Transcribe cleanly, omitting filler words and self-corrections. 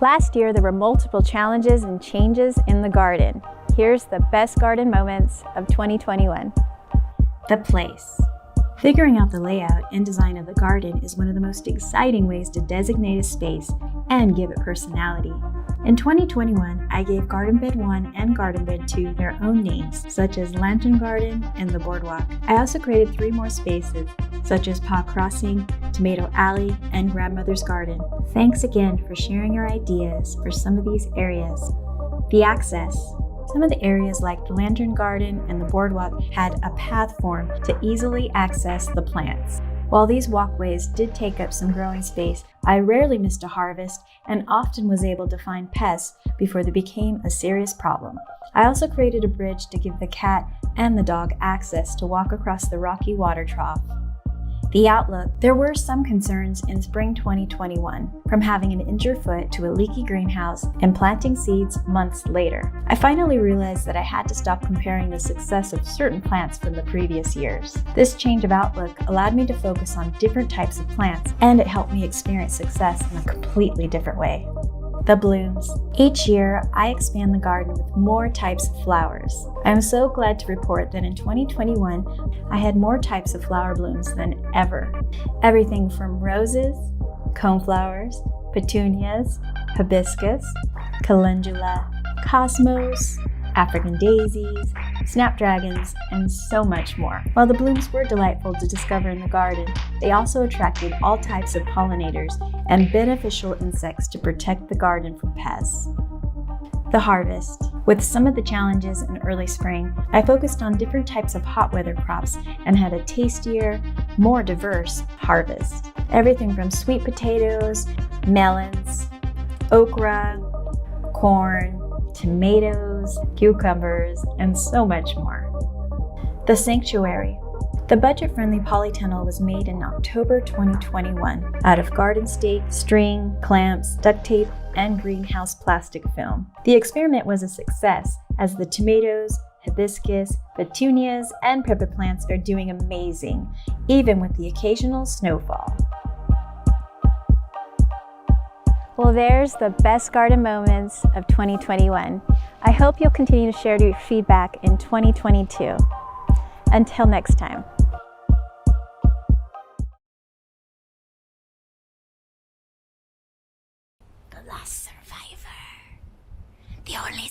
Last year, there were multiple challenges and changes in the garden. Here's the best garden moments of 2021. The place. Figuring out the layout and design of the garden is one of the most exciting ways to designate a space and give it personality. In 2021, I gave Garden Bed 1 and Garden Bed 2 their own names, such as Lantern Garden and the Boardwalk. I also created 3 more spaces, such as Paw Crossing, Tomato Alley, and Grandmother's Garden. Thanks again for sharing your ideas for some of these areas. The access. Some of the areas like the Lantern Garden and the Boardwalk had a path formed to easily access the plants. While these walkways did take up some growing space, I rarely missed a harvest and often was able to find pests before they became a serious problem. I also created a bridge to give the cat and the dog access to walk across the rocky water trough. The outlook. There were some concerns in spring 2021, from having an injured foot to a leaky greenhouse and planting seeds months later. I finally realized that I had to stop comparing the success of certain plants from the previous years. This change of outlook allowed me to focus on different types of plants, and it helped me experience success in a completely different way. The blooms. Each year, I expand the garden with more types of flowers. I am so glad to report that in 2021, I had more types of flower blooms than ever. Everything from roses, coneflowers, petunias, hibiscus, calendula, cosmos, African daisies, snapdragons, and so much more. While the blooms were delightful to discover in the garden, they also attracted all types of pollinators and beneficial insects to protect the garden from pests. The harvest. With some of the challenges in early spring, I focused on different types of hot weather crops and had a tastier, more diverse harvest. Everything from sweet potatoes, melons, okra, corn, tomatoes, cucumbers, and so much more. The sanctuary. The budget-friendly polytunnel was made in October 2021 out of garden stake, string, clamps, duct tape, and greenhouse plastic film. The experiment was a success as the tomatoes, hibiscus, petunias, and pepper plants are doing amazing, even with the occasional snowfall. Well, there's the best garden moments of 2021. I hope you'll continue to share your feedback in 2022. Until next time. The last survivor. The only